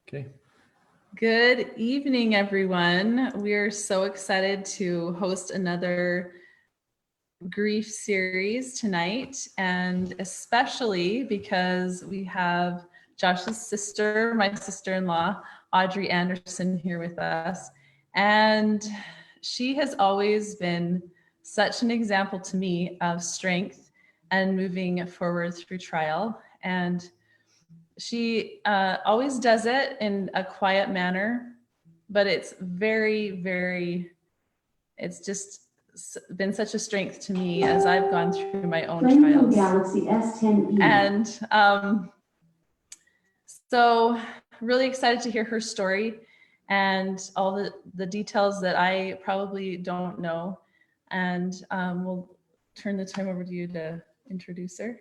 Okay. Good evening, everyone. We're so excited to host another grief series tonight, and especially because we have Josh's sister, my sister-in-law, Audrey Anderson, here with us. And she has always been such an example to me of strength and moving forward through trial. And she always does it in a quiet manner, but it's it's just been such a strength to me as I've gone through my own trials. Galaxy S10e. And so really excited to hear her story and all the details that I probably don't know. And we'll turn the time over to you to introduce her.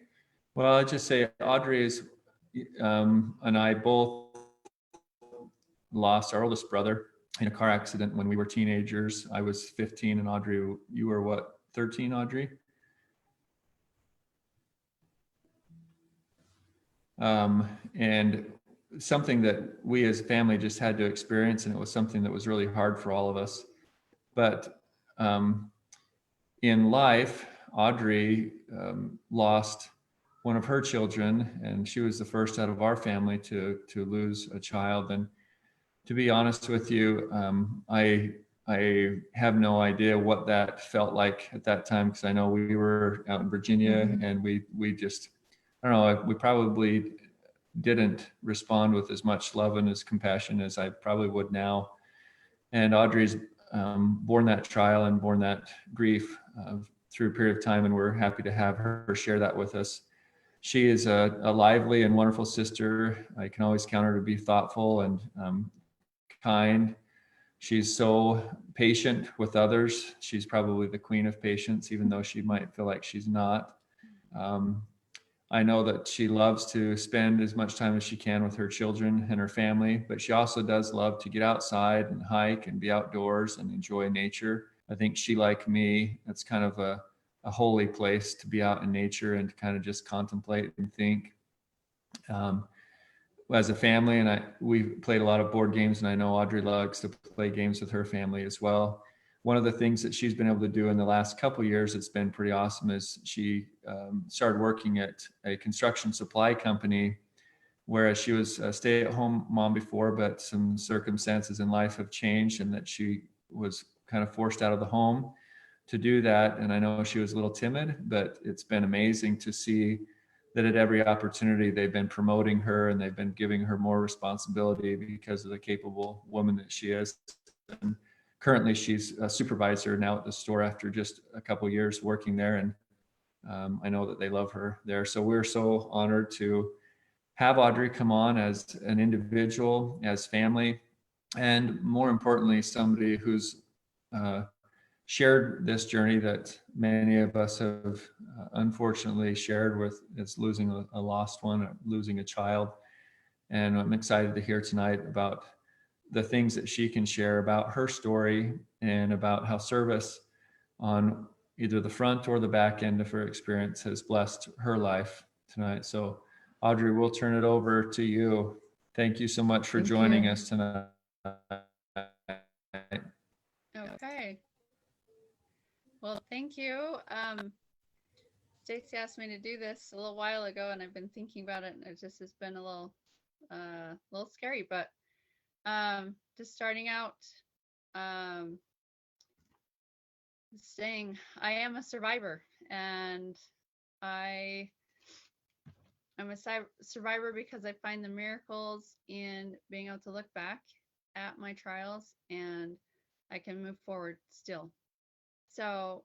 Well, I'd just say Audrey and I both lost our oldest brother in a car accident when we were teenagers. I was 15 and Audrey, you were what, 13, Audrey? And something that we as a family just had to experience, and it was something that was really hard for all of us. But in life, Audrey lost one of her children, and she was the first out of our family to lose a child. And to be honest with you, I have no idea what that felt like at that time, because I know we were out in Virginia, and we just, I don't know, we probably didn't respond with as much love and as compassion as I probably would now. And Audrey's borne that trial and borne that grief through a period of time, and we're happy to have her share that with us. She is a lively and wonderful sister. I can always count her to be thoughtful and kind. She's so patient with others. She's probably the queen of patience, even though she might feel like she's not. I know that she loves to spend as much time as she can with her children and her family, but she also does love to get outside and hike and be outdoors and enjoy nature. I think she, like me, it's kind of a holy place to be out in nature and to kind of just contemplate and think. As a family, and we played a lot of board games, and I know Audrey loves to play games with her family as well. One of the things that she's been able to do in the last couple of years, it's been pretty awesome, is she started working at a construction supply company, whereas she was a stay-at-home mom before, but some circumstances in life have changed, and that she was kind of forced out of the home to do that. And I know she was a little timid, but it's been amazing to see that at every opportunity they've been promoting her and they've been giving her more responsibility because of the capable woman that she is. And currently she's a supervisor now at the store after just a couple of years working there. And I know that they love her there. So we're so honored to have Audrey come on as an individual, as family, and more importantly, somebody who's shared this journey that many of us have unfortunately shared with. It's losing a lost one, losing a child. And I'm excited to hear tonight about the things that she can share about her story and about how service on either the front or the back end of her experience has blessed her life tonight. So Audrey, we'll turn it over to you. Thank you so much for joining us tonight. Okay. Well, thank you. Stacy asked me to do this a little while ago, and I've been thinking about it, and it just has been a little scary. But just starting out, saying I am a survivor, and I'm a survivor because I find the miracles in being able to look back at my trials, and I can move forward still. So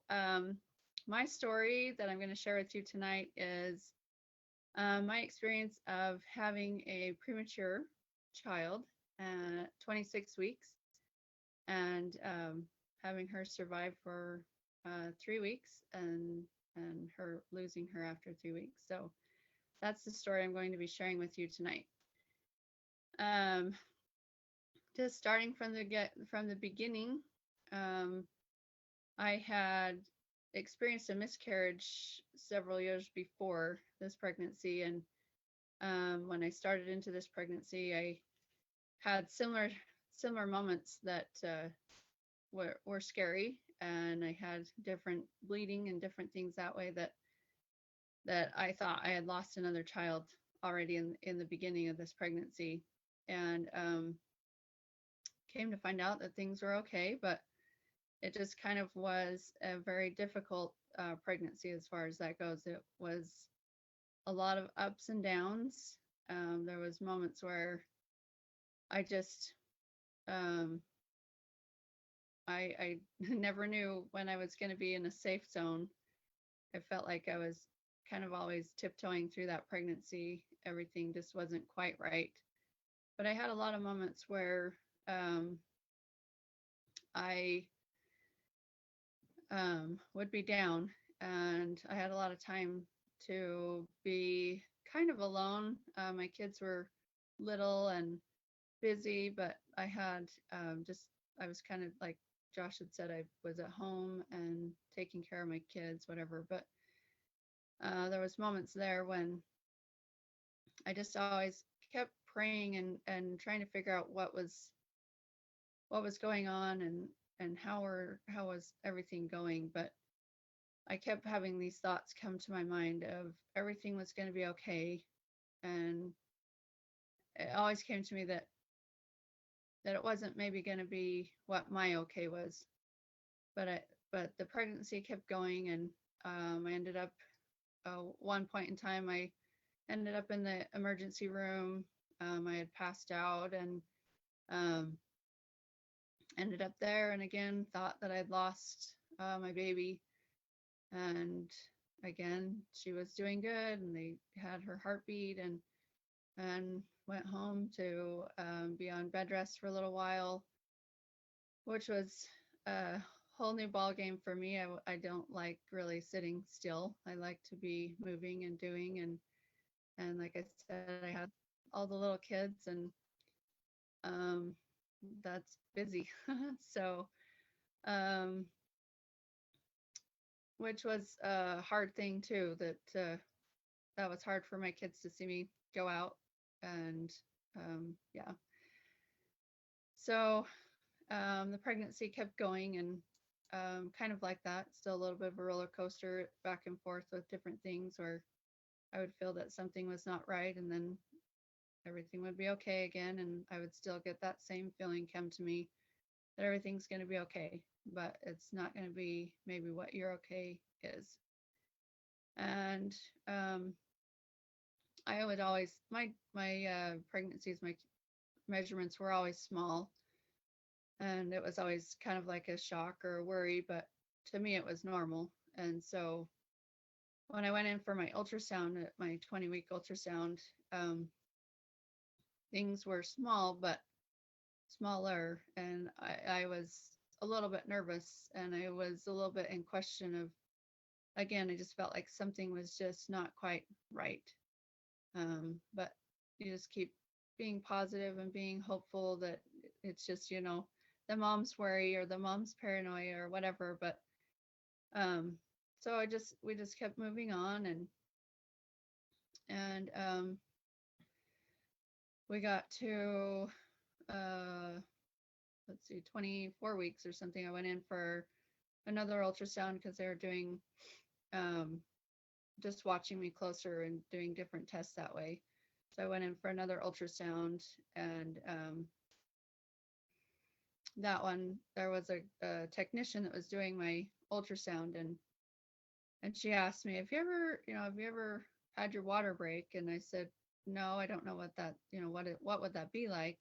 my story that I'm going to share with you tonight is my experience of having a premature child at 26 weeks and having her survive for 3 weeks and her losing her after 3 weeks. So that's the story I'm going to be sharing with you tonight. Just starting from the beginning, I had experienced a miscarriage several years before this pregnancy, and when I started into this pregnancy, I had similar moments that were scary, and I had different bleeding and different things that way that I thought I had lost another child already in the beginning of this pregnancy, and came to find out that things were okay, but it just kind of was a very difficult pregnancy as far as that goes. It was a lot of ups and downs. There was moments where I just I never knew when I was going to be in a safe zone. I felt like I was kind of always tiptoeing through that pregnancy. Everything just wasn't quite right. But I had a lot of moments where I would be down, and I had a lot of time to be kind of alone. My kids were little and busy, but I had I was kind of like Josh had said, I was at home and taking care of my kids, whatever. But there was moments there when I just always kept praying and trying to figure out what was going on and how was everything going. But I kept having these thoughts come to my mind of everything was going to be okay, and it always came to me that it wasn't maybe going to be what my okay was, but the pregnancy kept going, and I ended up one point in time I ended up in the emergency room. I had passed out and ended up there, and again thought that I'd lost my baby, and again she was doing good, and they had her heartbeat, and went home to be on bed rest for a little while, which was a whole new ball game for me. I don't like really sitting still. I like to be moving and doing, and like I said, I had all the little kids, and that's busy. So which was a hard thing too, that was hard for my kids to see me go out, and yeah. So the pregnancy kept going, and kind of like that, still a little bit of a roller coaster back and forth with different things where I would feel that something was not right, and then everything would be okay again, and I would still get that same feeling come to me that everything's going to be okay, but it's not going to be maybe what your okay is. And I would always my pregnancies, my measurements were always small, and it was always kind of like a shock or a worry, but to me it was normal. And so when I went in for my ultrasound, my 20-week ultrasound, things were small, but smaller, and I was a little bit nervous, and I was a little bit in question of, again, I just felt like something was just not quite right. But you just keep being positive and being hopeful that it's just, the mom's worry or the mom's paranoia or whatever. But so we just kept moving on, and we got to let's see, 24 weeks or something. I went in for another ultrasound because they were doing just watching me closer and doing different tests that way. So I went in for another ultrasound, and that one, there was a technician that was doing my ultrasound, and she asked me, have you ever had your water break? And I said, no, I don't know what that, what would that be like?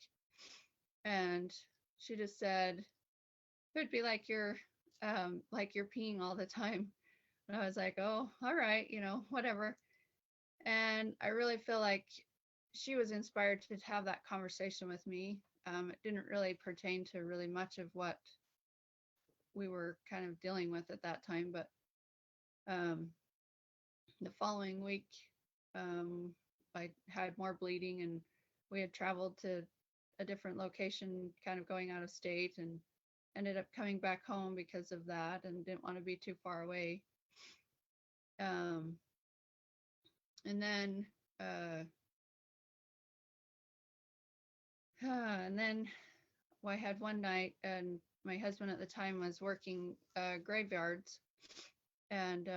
And she just said, it would be like you're peeing all the time. And I was like, oh, all right, whatever. And I really feel like she was inspired to have that conversation with me. It didn't really pertain to really much of what we were kind of dealing with at that time, but the following week, I had more bleeding, and we had traveled to a different location, kind of going out of state, and ended up coming back home because of that, and didn't want to be too far away. And then And then I had one night, and my husband at the time was working graveyards, and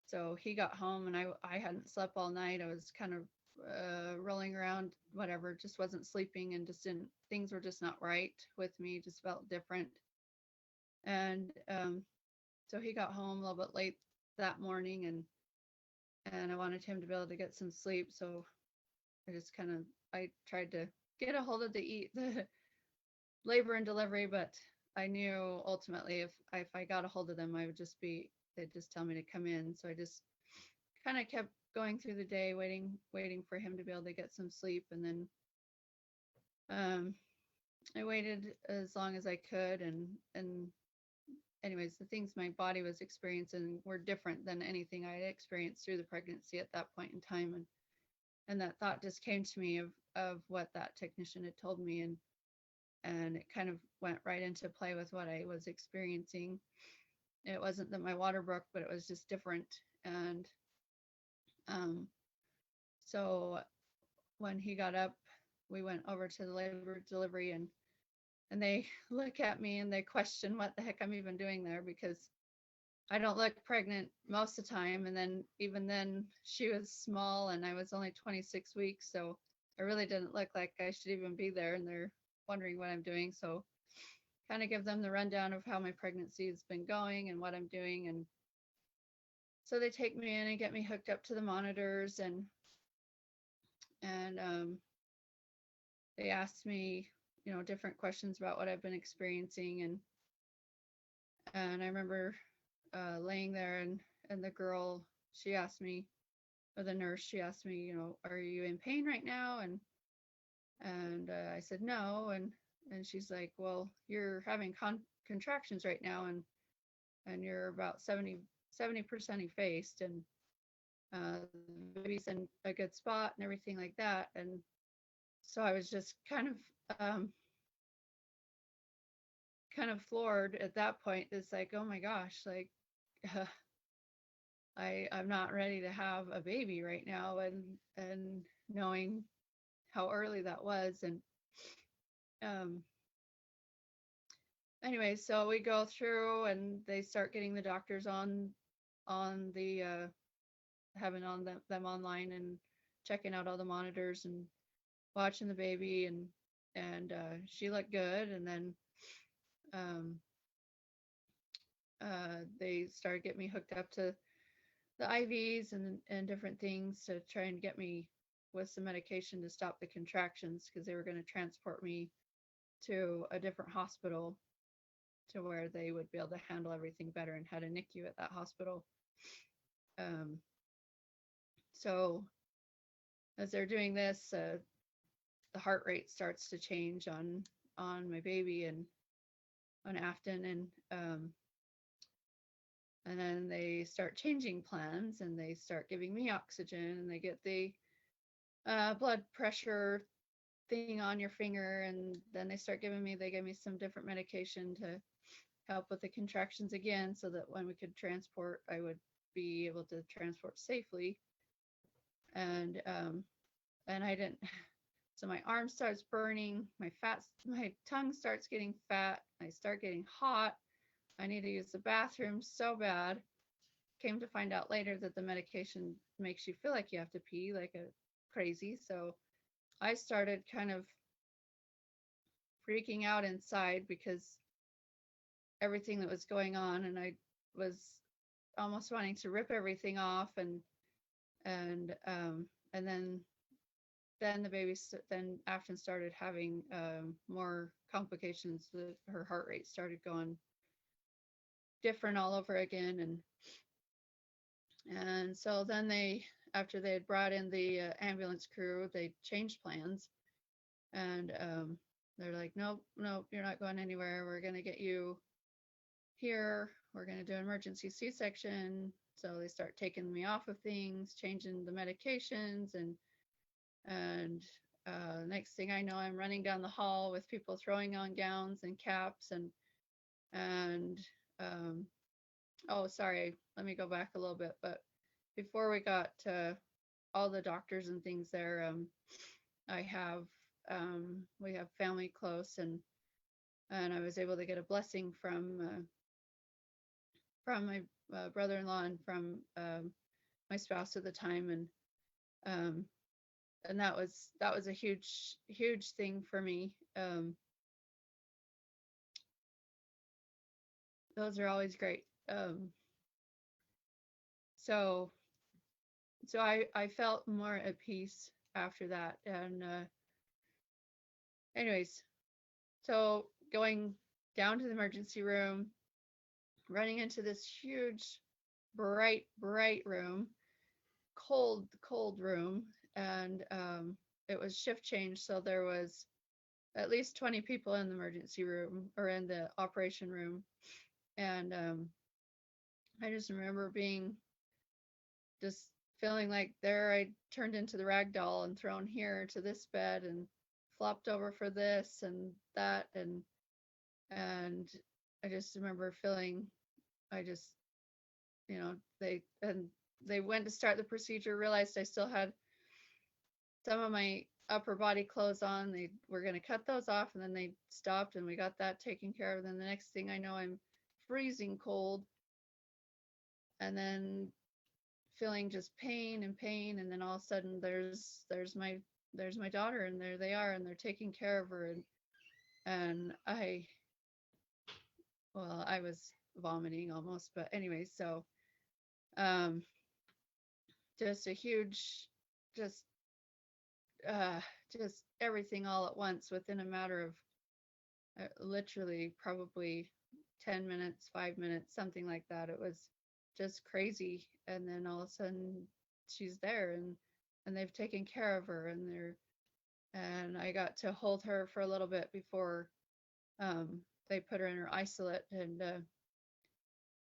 so he got home, and I hadn't slept all night. I was kind of rolling around, whatever, just wasn't sleeping, and just didn't, things were just not right with me, just felt different. And so he got home a little bit late that morning, and I wanted him to be able to get some sleep, so I just kind of, I tried to get a hold of the labor and delivery, but I knew ultimately if I got a hold of them, I would just be, they'd just tell me to come in. So I just kind of kept going through the day, waiting for him to be able to get some sleep. And then I waited as long as I could. And anyways, the things my body was experiencing were different than anything I had experienced through the pregnancy at that point in time. And that thought just came to me of what that technician had told me. And it kind of went right into play with what I was experiencing. It wasn't that my water broke, but it was just different. And so when he got up, we went over to the labor delivery, and they look at me and they question what the heck I'm even doing there, because I don't look pregnant most of the time. And then even then she was small and I was only 26 weeks. So I really didn't look like I should even be there. And they're wondering what I'm doing. So kind of give them the rundown of how my pregnancy has been going and what I'm doing. And so they take me in and get me hooked up to the monitors, and they asked me, different questions about what I've been experiencing. And I remember laying there, and the girl, she asked me, or the nurse, she asked me, are you in pain right now? And I said no, and she's like, well, you're having contractions right now, and you're about 70% effaced, and the baby's in a good spot and everything like that. And so I was just kind of floored at that point. It's like, oh my gosh, like I'm not ready to have a baby right now, and knowing how early that was. And anyway, so we go through, and they start getting the doctors on the having on them online, and checking out all the monitors and watching the baby, and she looked good. And then they started getting me hooked up to the IVs and different things to try and get me with some medication to stop the contractions, because they were going to transport me to a different hospital to where they would be able to handle everything better, and had a NICU at that hospital. So as they're doing this, the heart rate starts to change on my baby, and on Afton, and then they start changing plans, and they start giving me oxygen, and they get the blood pressure thing on your finger, and then they gave me some different medication to help with the contractions again, so that when we could transport, I would be able to transport safely. And I didn't, so my arm starts burning, my tongue starts getting fat, I start getting hot, I need to use the bathroom so bad. Came to find out later that the medication makes you feel like you have to pee like a crazy. So I started kind of freaking out inside, because everything that was going on, and I was almost wanting to rip everything off, and then the baby, then Afton started having more complications. Her heart rate started going different all over again, and so then after they had brought in the ambulance crew, they changed plans, and they're like, nope, you're not going anywhere. We're going to get you here. We're going to do an emergency C-section. So they start taking me off of things, changing the medications, and next thing I know, I'm running down the hall with people throwing on gowns and caps, and oh, sorry, let me go back a little bit. But before we got all the doctors and things there. I have we have family close, and I was able to get a blessing from my brother-in-law and from my spouse at the time, and that was a huge thing for me. Those are always great. So I felt more at peace after that. And anyways, so going down to the emergency room, running into this huge, bright room, cold room, and it was shift change, so there was at least 20 people in the emergency room or in the operation room. And I just remember just feeling like there I turned into the rag doll and thrown here to this bed and flopped over for this and that, and I just remember feeling, I just, they went to start the procedure, realized I still had some of my upper body clothes on. They were going to cut those off, and then they stopped, and we got that taken care of. Then the next thing I know, I'm freezing cold, and then feeling just pain, and then all of a sudden there's my daughter, and there they are, and they're taking care of her, and I was vomiting almost, but anyway, so just a huge, just everything all at once within a matter of literally probably 10 minutes, 5 minutes, something like that. It was just crazy. And then all of a sudden she's there, and they've taken care of her, and I got to hold her for a little bit before they put her in her isolate, and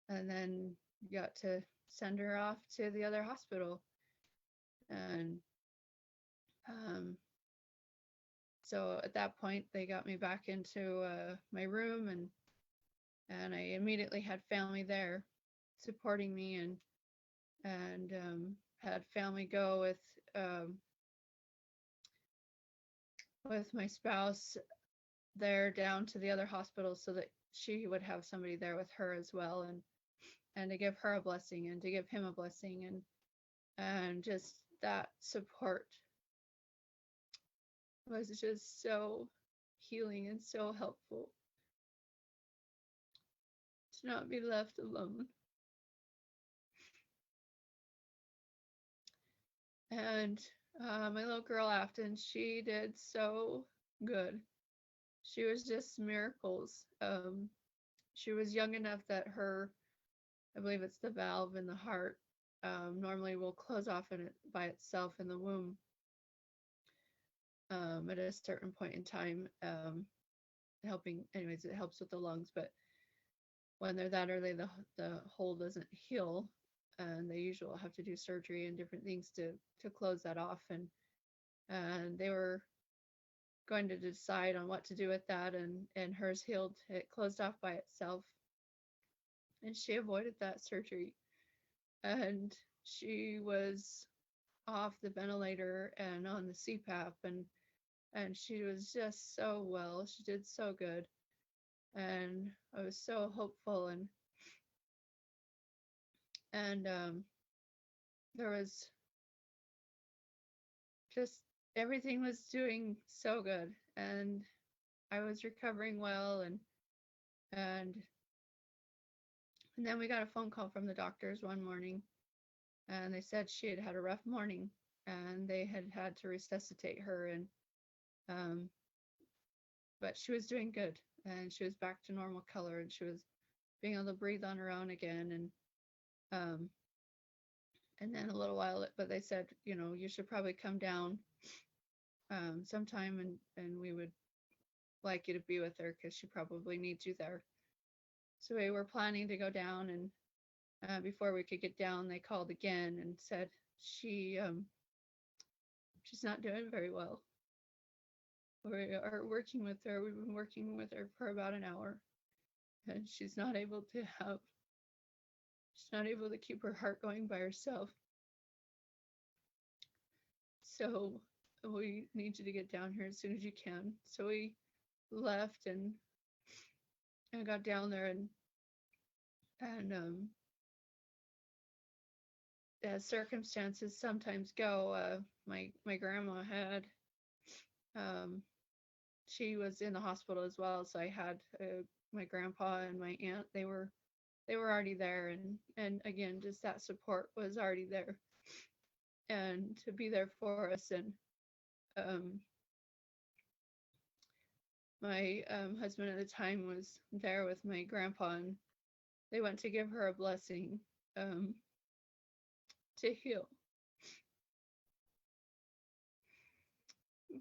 then got to send her off to the other hospital. And so at that point they got me back into my room, and I immediately had family there supporting me, and had family go with my spouse there down to the other hospital so that she would have somebody there with her as well, and to give her a blessing and to give him a blessing, and just that support was just so healing and so helpful to not be left alone. And my little girl Afton, she did so good. She was just miracles. She was young enough that I believe it's the valve in the heart, normally will close off by itself in the womb at a certain point in time, anyways, it helps with the lungs, but when they're that early, the hole doesn't heal, and they usually have to do surgery and different things to close that off, and they were going to decide on what to do with that, and hers healed. It closed off by itself, and she avoided that surgery, and she was off the ventilator and on the CPAP, and she was just so well. She did so good, and I was so hopeful, and there was just everything was doing so good, and I was recovering well, and then we got a phone call from the doctors one morning, and they said she had had a rough morning, and they had to resuscitate her, and but she was doing good, and she was back to normal color, and she was being able to breathe on her own again, and then a little while, but they said, you should probably come down sometime, and we would like you to be with her because she probably needs you there. So we were planning to go down, and before we could get down, they called again and said she's not doing very well. We are working with her. We've been working with her for about an hour, and she's not able to keep her heart going by herself. So we need you to get down here as soon as you can. So we left and got down there, and as circumstances sometimes go, my grandma had she was in the hospital as well, so I had my grandpa and my aunt. They were already there, and again, just that support was already there, and to be there for us. And my husband at the time was there with my grandpa, and they went to give her a blessing to heal.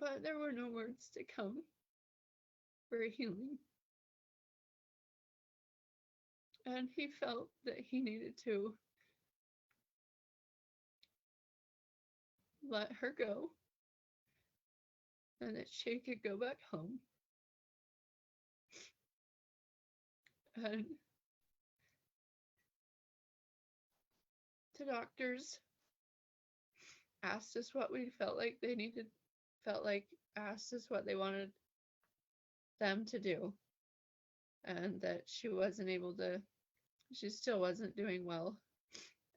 But there were no words to come for healing. And he felt that he needed to let her go and that she could go back home. And the doctors asked us what we felt like they needed, asked us what they wanted them to do, and that she wasn't able to, she still wasn't doing well,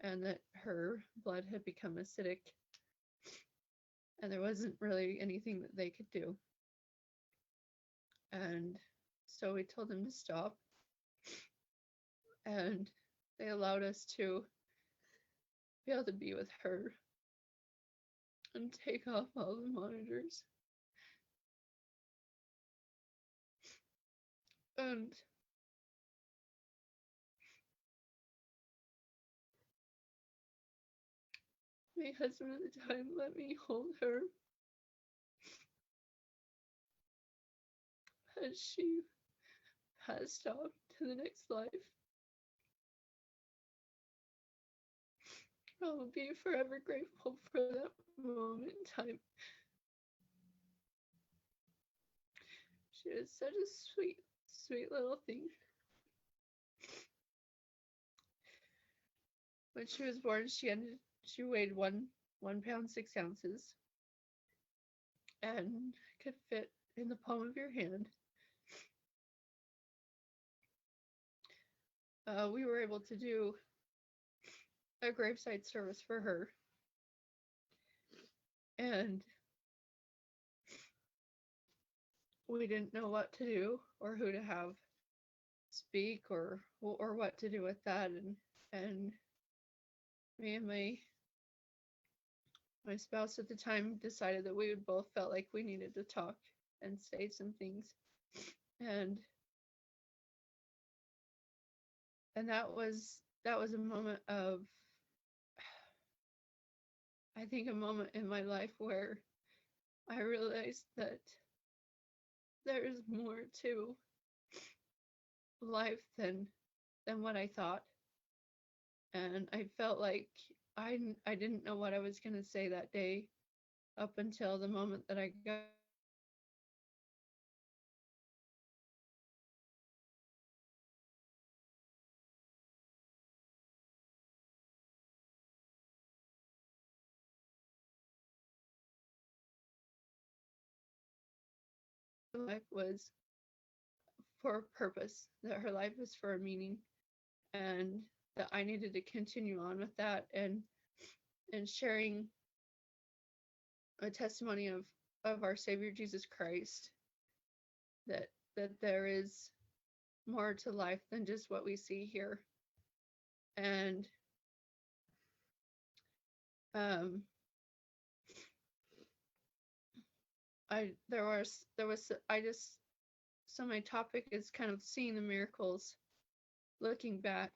and that her blood had become acidic, and there wasn't really anything that they could do. And so we told them to stop, and they allowed us to be able to be with her and take off all the monitors. And my husband at the time let me hold her as she passed off to the next life. I will be forever grateful for that moment in time. She was such a sweet, sweet little thing. When she was born, she weighed 1 pound 6 ounces and could fit in the palm of your hand. We were able to do a graveside service for her, and we didn't know what to do or who to have speak or what to do with that, and me and my spouse at the time decided that we would both felt like we needed to talk and say some things, and that was a moment of, I think, a moment in my life where I realized that there is more to life than what I thought. And I felt like I didn't know what I was going to say that day up until the moment that I got life was for a purpose, that her life was for a meaning, and that I needed to continue on with that, and sharing a testimony of our Savior Jesus Christ, that there is more to life than just what we see here. And so my topic is kind of seeing the miracles, looking back.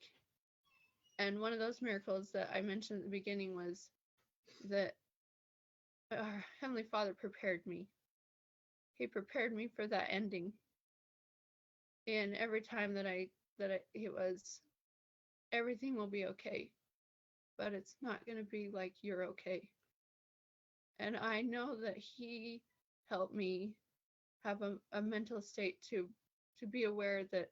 And one of those miracles that I mentioned at the beginning was that our Heavenly Father prepared me. He prepared me for that ending. And every time it was, everything will be okay, but it's not going to be like you're okay. And I know that He helped me have a mental state to be aware that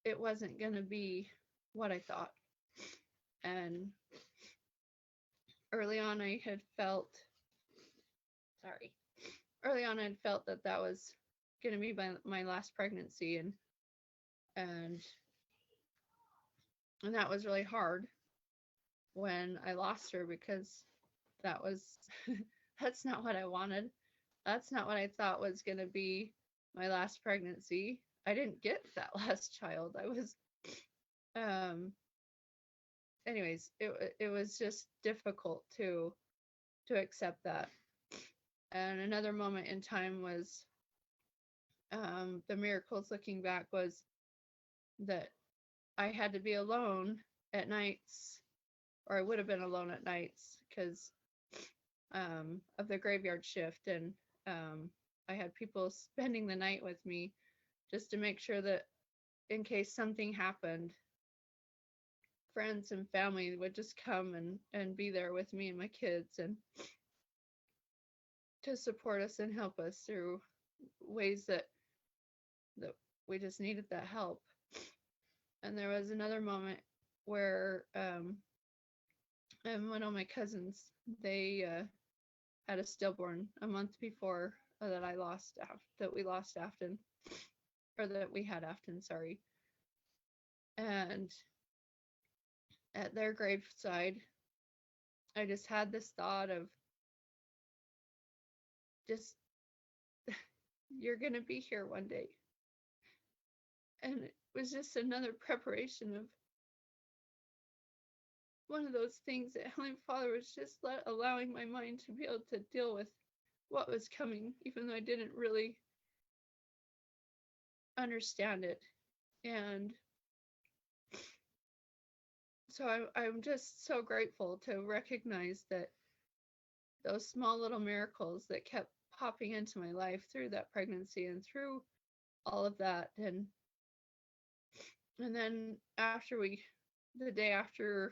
it wasn't going to be what I thought. And early on I had felt that that was going to be my last pregnancy, and that was really hard when I lost her, because that was that's not what I wanted. That's not what I thought was going to be my last pregnancy. I didn't get that last child. I was anyways, it was just difficult to accept that. And another moment in time was the miracles looking back was that I had to be alone at nights, or I would have been alone at nights because of the graveyard shift, and I had people spending the night with me just to make sure that in case something happened, friends and family would just come and be there with me and my kids, and to support us and help us through ways that we just needed that help. And there was another moment where and one of my cousins, they had a stillborn a month before that we lost Afton, or that we had Afton, sorry. And at their graveside, I just had this thought of just, you're gonna be here one day. And it was just another preparation of one of those things that Heavenly Father was just allowing my mind to be able to deal with what was coming, even though I didn't really understand it. And so I'm just so grateful to recognize that those small little miracles that kept popping into my life through that pregnancy and through all of that. And then the day after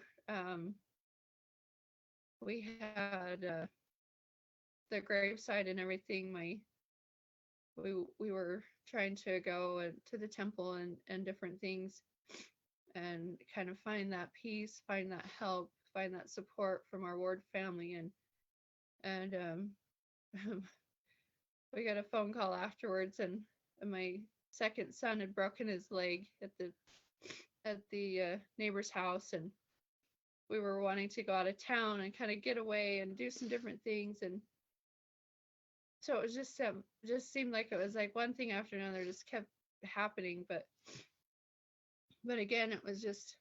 we had the graveside and everything, we were trying to go to the temple and different things, and kind of find that peace, find that help, find that support from our ward family, and we got a phone call afterwards, and my second son had broken his leg at the neighbor's house, and we were wanting to go out of town and kind of get away and do some different things. And so it was just seemed like it was like one thing after another just kept happening. But again, it was just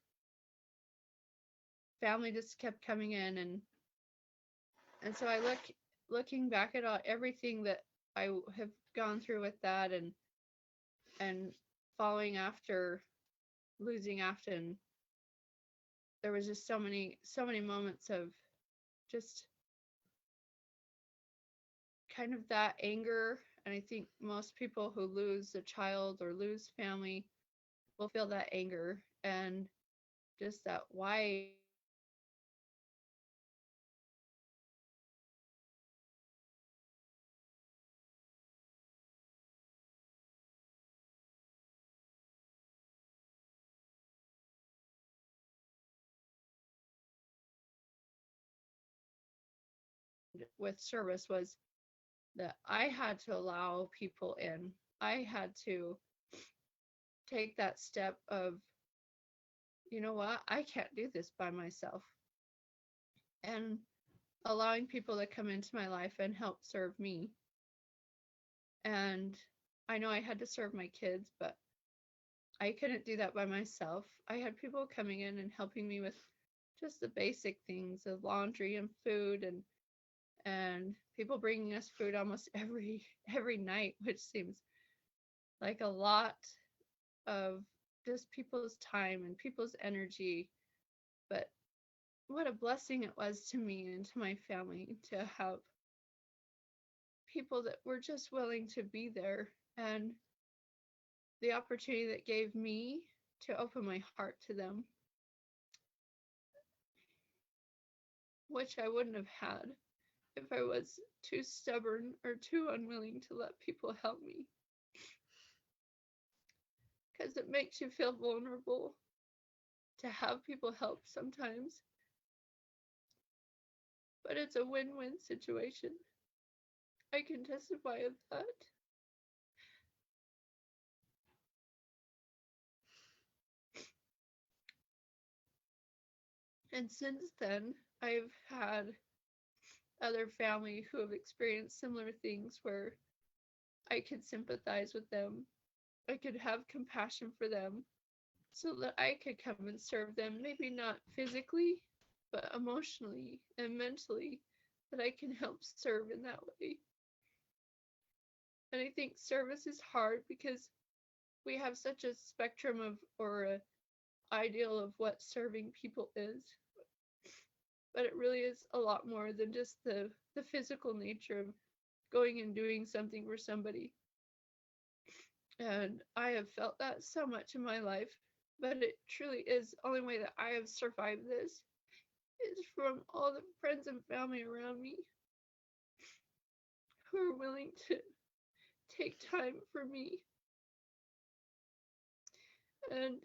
family just kept coming in, and so I looking back at everything that I have gone through with that, and following after losing Afton, there was just so many moments of just kind of that anger. And I think most people who lose a child or lose family will feel that anger, and just that why with service was that I had to allow people in. I had to take that step of, you know what, I can't do this by myself. And allowing people to come into my life and help serve me. And I know I had to serve my kids, but I couldn't do that by myself. I had people coming in and helping me with just the basic things of laundry and food, and people bringing us food almost every night, which seems like a lot of just people's time and people's energy. But what a blessing it was to me and to my family to have people that were just willing to be there, and the opportunity that gave me to open my heart to them, which I wouldn't have had if I was too stubborn or too unwilling to let people help me. Because it makes you feel vulnerable to have people help sometimes. but it's a win-win situation. I can testify of that. And since then, I've had other family who have experienced similar things where I could sympathize with them. I could have compassion for them so that I could come and serve them, maybe not physically, but emotionally and mentally, that I can help serve in that way. And I think service is hard because we have such a spectrum of, or a ideal of what serving people is. But it really is a lot more than just the physical nature of going and doing something for somebody. And I have felt that so much in my life, but it truly is the only way that I have survived this is from all the friends and family around me who are willing to take time for me. And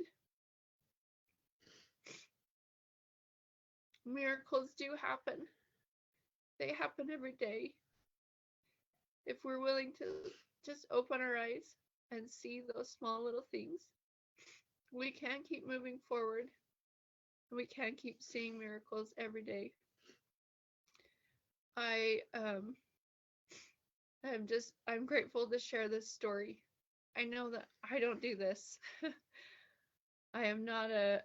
miracles do happen. They happen every day. If we're willing to just open our eyes and see those small little things, we can keep moving forward. We can keep seeing miracles every day. I'm grateful to share this story. I know that I don't do this. I am not a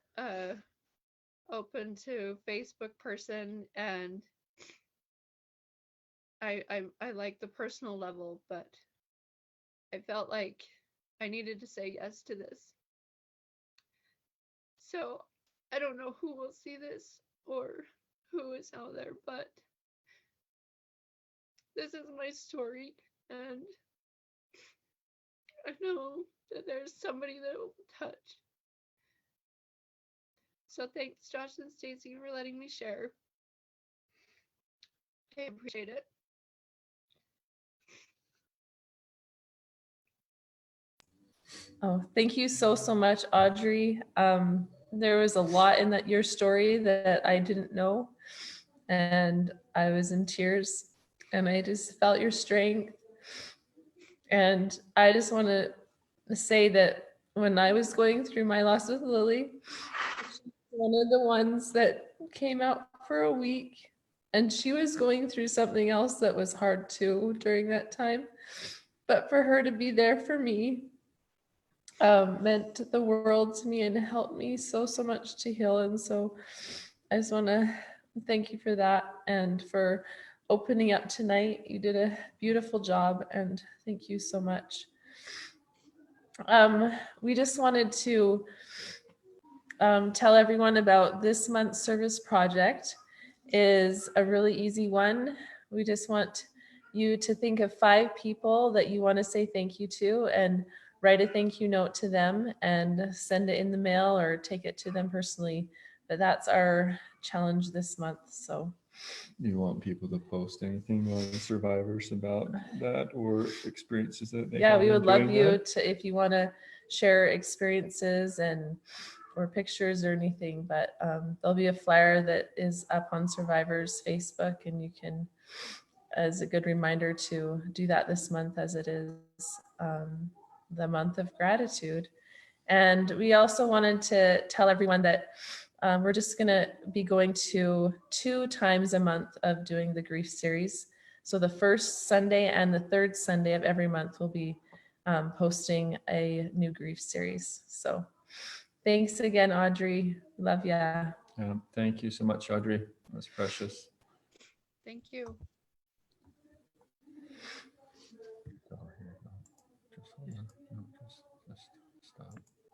open to Facebook person, and I like the personal level, but I felt like I needed to say yes to this. So I don't know who will see this or who is out there, but this is my story, and I know that there's somebody that will touch. So thanks, Josh and Stacy, for letting me share. I appreciate it. Oh, thank you so much, Audrey. There was a lot in your story that I didn't know, and I was in tears, and I just felt your strength. And I just want to say that when I was going through my loss with Lily, one of the ones that came out for a week, and she was going through something else that was hard too during that time. But for her to be there for me meant the world to me and helped me so much to heal. And so I just want to thank you for that and for opening up tonight. You did a beautiful job, and thank you so much. We just wanted to tell everyone about this month's service project. Is a really easy one. We just want you to think of 5 people that you want to say thank you to and write a thank you note to them and send it in the mail or take it to them personally. But that's our challenge this month. So you want people to post anything on survivors about that or experiences that they yeah, we would love you that? to, if you want to share experiences and or pictures or anything, but there'll be a flyer that is up on Survivors Facebook, and you can, as a good reminder, to do that this month, as it is the month of gratitude. And we also wanted to tell everyone that we're just going to be going to 2 times a month of doing the grief series. So the first Sunday and the third Sunday of every month we'll be posting a new grief series. So thanks again, Audrey. Love ya. Thank you so much, Audrey. That's precious. Thank you.